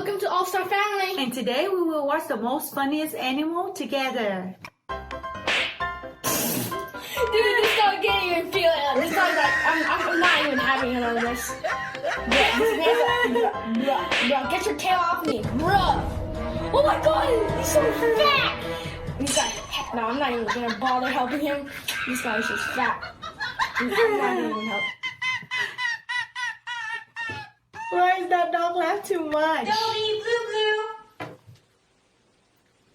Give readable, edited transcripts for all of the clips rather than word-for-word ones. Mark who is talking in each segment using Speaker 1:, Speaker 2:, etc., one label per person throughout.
Speaker 1: welcome to All Star Family.
Speaker 2: And today we will watch the most funniest animal together.
Speaker 1: Dude, this dog can't even feel it. This dog's like, I'm not even having it on this. Bruh, this man's like, bruh, get your tail off me, bruh. Oh my god, he's so fat. He's like, heck no, I'm not even gonna bother helping him. This guy's just fat. I'm not even help.
Speaker 2: Why is that dog laugh too much?
Speaker 1: Don't eat blue blue.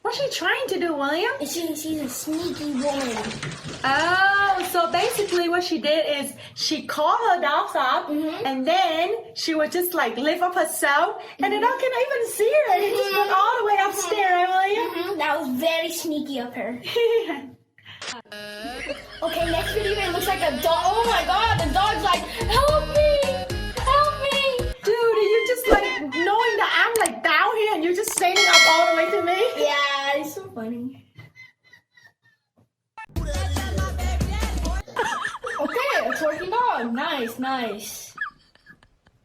Speaker 2: What's she trying to do, William?
Speaker 1: She's a sneaky woman.
Speaker 2: Oh, so basically what she did is she called her dogs up and then she would just like lift up herself and the dog can't even see her. And it just went all the way upstairs, right, William?
Speaker 1: That was very sneaky of her. Okay, next video it looks like a dog. Oh my god, the dog's like, help me! Help me!
Speaker 2: Dude, you just like knowing that I'm like down here and you're just standing up all the way to me?
Speaker 1: Yeah, it's so funny. Okay, a twerking dog. Nice, nice.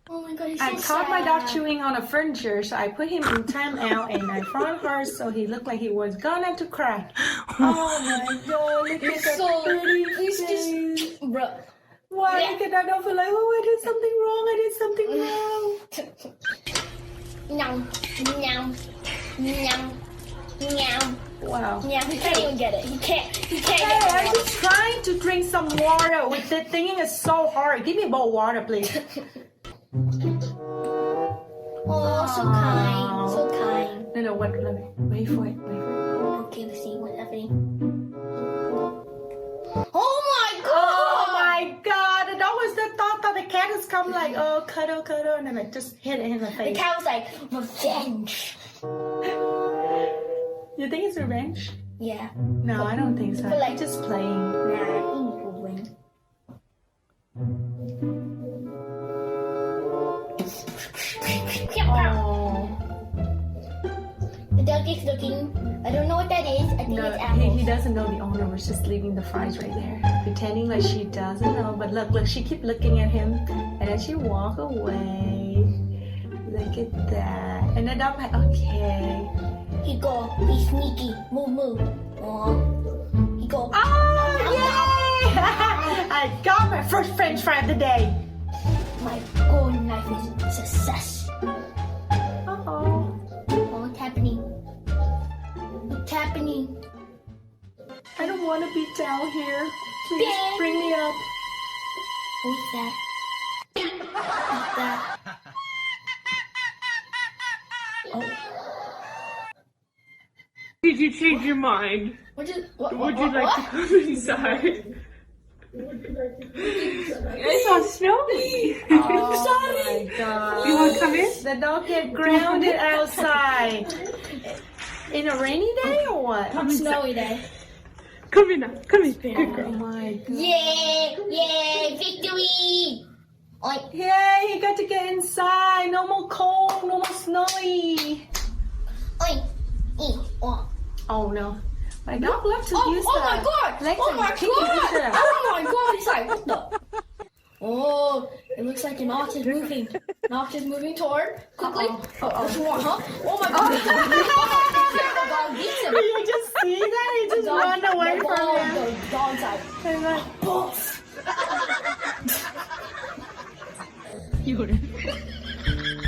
Speaker 1: Oh my god, he's so
Speaker 2: I caught my dog
Speaker 1: sad.
Speaker 2: chewing on a furniture, so I put him in timeout and I found her so he looked like he was gonna to cry. Oh my god, look at that
Speaker 1: So,
Speaker 2: pretty
Speaker 1: he's
Speaker 2: face.
Speaker 1: just, bruh.
Speaker 2: Why
Speaker 1: Yeah.
Speaker 2: look at that dog feel like, oh, I did something wrong, I did something wrong.
Speaker 1: Meow, meow, meow, meow,
Speaker 2: Wow.
Speaker 1: meow. He can't even get it. He can't
Speaker 2: Hey,
Speaker 1: get
Speaker 2: I'm
Speaker 1: it.
Speaker 2: just trying to drink some water. With the thing is so hard. Give me a bowl of water, please.
Speaker 1: Oh, so kind, so kind.
Speaker 2: No, what? Let me wait for it. Wait for it.
Speaker 1: Okay, let's see what's happening. Oh my god!
Speaker 2: Oh my god! The dog was the thought that the cat has come like, oh, cuddle, cuddle, and then I just hit it in the
Speaker 1: The
Speaker 2: face.
Speaker 1: cat was like, revenge.
Speaker 2: You think it's revenge?
Speaker 1: Yeah.
Speaker 2: No, I don't think so.
Speaker 1: But like-
Speaker 2: He's just playing.
Speaker 1: Nah, he will win.
Speaker 2: Oh.
Speaker 1: The dog is looking. I don't know what that is. I think
Speaker 2: No,
Speaker 1: it's apples.
Speaker 2: he doesn't know the owner was just leaving the fries right there. Pretending like she doesn't know. But look, she keep looking at him. And then she walk away. Look at that. And the dog like, okay.
Speaker 1: He go. He's sneaky. Move, move. Aw. He go.
Speaker 2: Oh, yay! I got my first French fry of the day.
Speaker 1: My golden knife is a success.
Speaker 2: Uh-oh.
Speaker 1: Oh, what's happening? What's happening?
Speaker 2: I don't want to be down here. Please
Speaker 1: Ben.
Speaker 2: bring me up.
Speaker 1: What's that? What's that? Oh.
Speaker 3: Did you change your mind?
Speaker 1: What
Speaker 3: Would you like to come inside? It's all snowy.
Speaker 2: Oh my god.
Speaker 3: You want to come in?
Speaker 2: The dog get grounded outside. In a rainy day or what?
Speaker 3: Come inside.
Speaker 1: Snowy day.
Speaker 3: Come in now. Come in. Good
Speaker 2: Oh
Speaker 3: girl.
Speaker 2: my god.
Speaker 1: Yay! Yay! Victory! Oink.
Speaker 2: Yay, he got to get inside. No more cold, no more snowy.
Speaker 1: Oink. Oh.
Speaker 2: Oh no. My dog loves to
Speaker 1: Oh,
Speaker 2: use
Speaker 1: oh
Speaker 2: the
Speaker 1: my god!
Speaker 2: legs
Speaker 1: Oh
Speaker 2: and
Speaker 1: my
Speaker 2: kick it into
Speaker 1: god!
Speaker 2: the-
Speaker 1: Oh my god! He's like, what the? Oh, it looks like an ox is moving. An ox is moving toward quickly. Which one, huh? Oh my god! The dog beats him.
Speaker 2: You just see that? He just
Speaker 1: Dog-
Speaker 2: run away
Speaker 1: the
Speaker 2: from
Speaker 1: dog-
Speaker 2: him.
Speaker 1: The dog's like,
Speaker 2: I'm like,
Speaker 1: boss.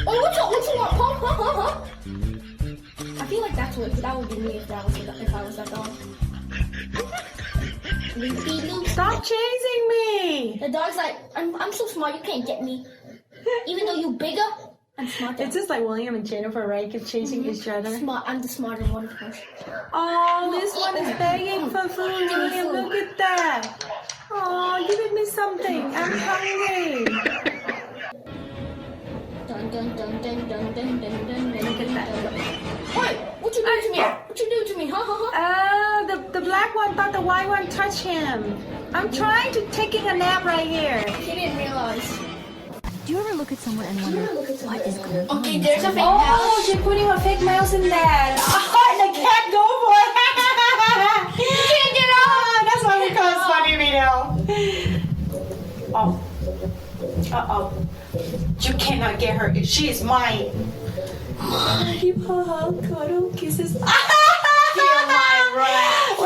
Speaker 1: Oh, what's up? What's up? Huh? I feel like that would be me if I was that dog. Loopy loop.
Speaker 2: stop chasing me.
Speaker 1: The dog's like, I'm so smart, you can't get me. Even though you bigger, I'm smarter.
Speaker 2: It's just like William and Jennifer, right? Keep chasing each other.
Speaker 1: Smart. I'm the smarter one, of course.
Speaker 2: Oh, this one is begging for food, William. Look at that. Oh, give me something. I'm hungry.
Speaker 1: Dun dun dun dun dun dun dun dun.
Speaker 2: Look at that.
Speaker 1: Wait, what you do to me? What you do to me? Huh?
Speaker 2: The black one thought the white one touched him. I'm trying to taking a nap right here.
Speaker 1: He didn't realize.
Speaker 4: Do you ever look at someone and wonder what is going on?
Speaker 1: Okay, there's a fake
Speaker 2: Oh,
Speaker 1: house.
Speaker 2: she's putting a fake mouse in there. Oh, the cat go for it. You can't get out. That's why we call it funny video. Oh. Uh-oh. You cannot get her. She is mine. Give her a hug, cuddle, kisses.
Speaker 1: Feel my wrath.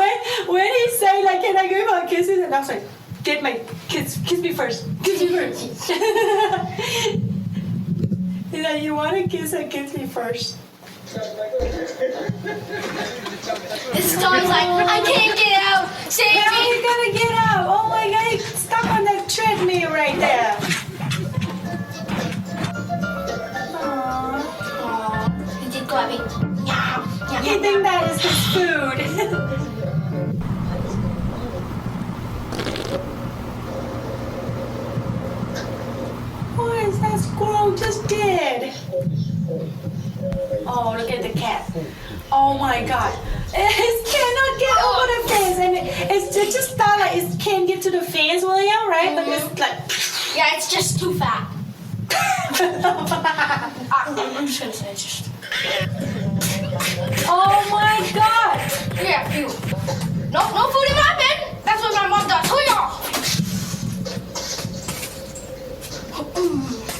Speaker 2: when he say like, can I give her kisses? And I was like, get my kiss me first. Kiss me first. He's like, you want to kiss her? Kiss me first.
Speaker 1: This dog's like, I can't get out. Save
Speaker 2: How are
Speaker 1: me.
Speaker 2: you gonna get out? Oh my god, he's stuck on that treadmill right there. Aww.
Speaker 1: He did grab me. Yeah.
Speaker 2: You think that is his food? What is that squirrel just did? Oh, look at the cat. Oh my god. It cannot get over the fence. And it just thought like it can't get to the fence, William, right? But it's like...
Speaker 1: Yeah, it's just too fat. I'm just gonna say it's just.
Speaker 2: Oh my god.
Speaker 1: Yeah, you. No food in my bed. That's what my mom does. Hurry up.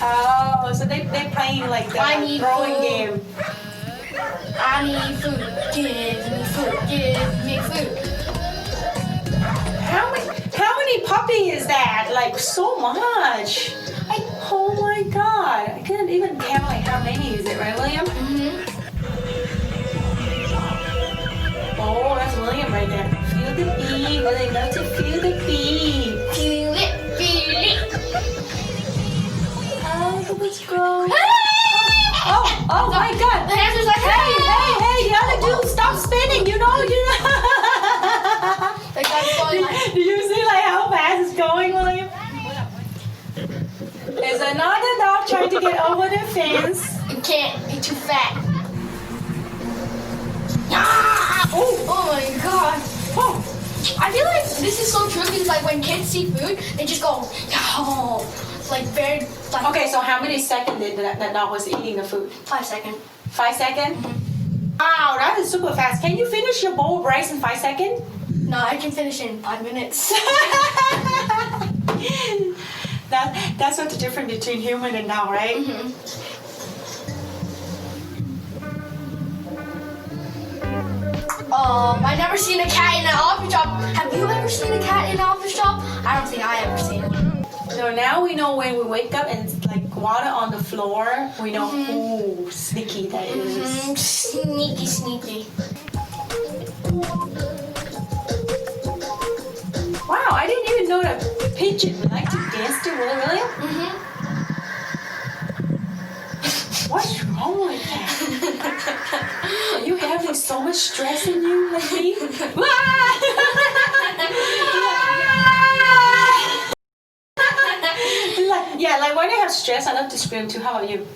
Speaker 2: Oh, so they playing like
Speaker 1: I
Speaker 2: the
Speaker 1: need
Speaker 2: throwing
Speaker 1: food.
Speaker 2: game.
Speaker 1: I need food. Give me food. Give me food.
Speaker 2: How many puppy is that? Like so much. Oh my god. I couldn't even count like how many is it, right, William?
Speaker 1: Mm-hmm.
Speaker 2: Oh, that's William right there. Feel the bee. Well, they love to feel the bee.
Speaker 1: Feel it. Feel it.
Speaker 2: Oh, let's go.
Speaker 1: Hey!
Speaker 2: Oh my god.
Speaker 1: The hamster's like,
Speaker 2: Hey, the other dude, stop spinning. You know.
Speaker 1: The guy's going like.
Speaker 2: Do you see like how fast it's going, William? There's another dog trying to get over the fence.
Speaker 1: You can't. You're too fat. Ah! Oh my god.
Speaker 2: Oh.
Speaker 1: I feel like this is so true because like when kids see food, they just go, yo. Like very. Like,
Speaker 2: Okay, so how many seconds did that dog was eating the food?
Speaker 1: 5 seconds.
Speaker 2: 5 seconds? Wow, that is super fast. Can you finish your bowl of rice in 5 seconds?
Speaker 1: No, I can finish in 5 minutes.
Speaker 2: That's what the difference between human and now, right?
Speaker 1: I never seen a cat in an office shop. Have you ever seen a cat in an office shop? I don't think I ever seen one.
Speaker 2: So now we know when we wake up and it's like water on the floor, we know who sneaky that is.
Speaker 1: Sneaky, sneaky.
Speaker 2: Wow, I didn't even know that pigeon would like to dance to William. What's wrong with that? Are you having so much stress in you lately? Like when I have stress, I love to scream too. How about you?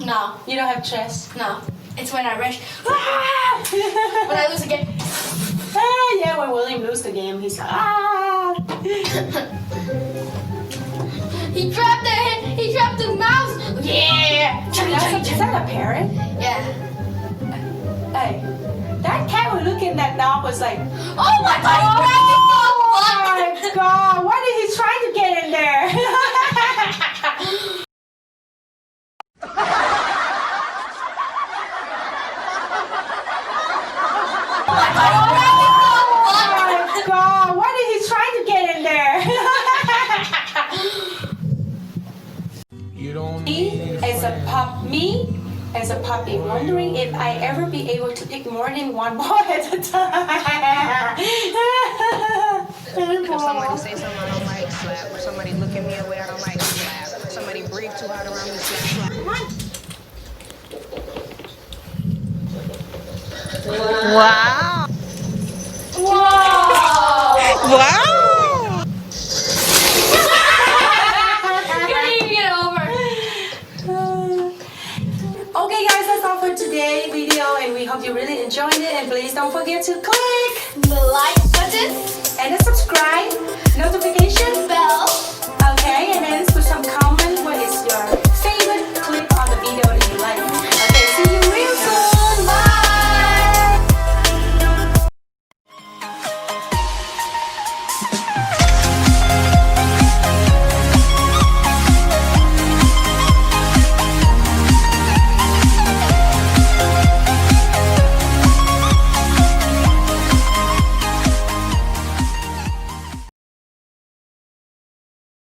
Speaker 1: No,
Speaker 2: You don't have stress?
Speaker 1: no. It's when I rush. When I lose a game.
Speaker 2: Yeah, when William loses the game, he's like, ah!
Speaker 1: He trapped the mouse. Yeah.
Speaker 2: Is that a parrot?
Speaker 1: Yeah.
Speaker 2: Hey, that cat was looking at that dog was like,
Speaker 1: Oh my god!
Speaker 2: oh my god, why did he try to get in there?
Speaker 1: Oh my god!
Speaker 2: God, why did he try to get in there?
Speaker 5: You don't
Speaker 2: Me as a puppy, wondering if I ever be able to pick more than one ball at a time.
Speaker 6: If somebody say something I don't like, slap. If somebody look at me a way I don't like, slap. If somebody breathe too hard around me, slap.
Speaker 3: Wow. Wow.
Speaker 1: Couldn't even get over.
Speaker 2: Okay guys, that's all for today's video and we hope you really enjoyed it and please don't forget to click
Speaker 1: The like button,
Speaker 2: and the subscribe notification
Speaker 1: bell.
Speaker 2: okay and then put some comments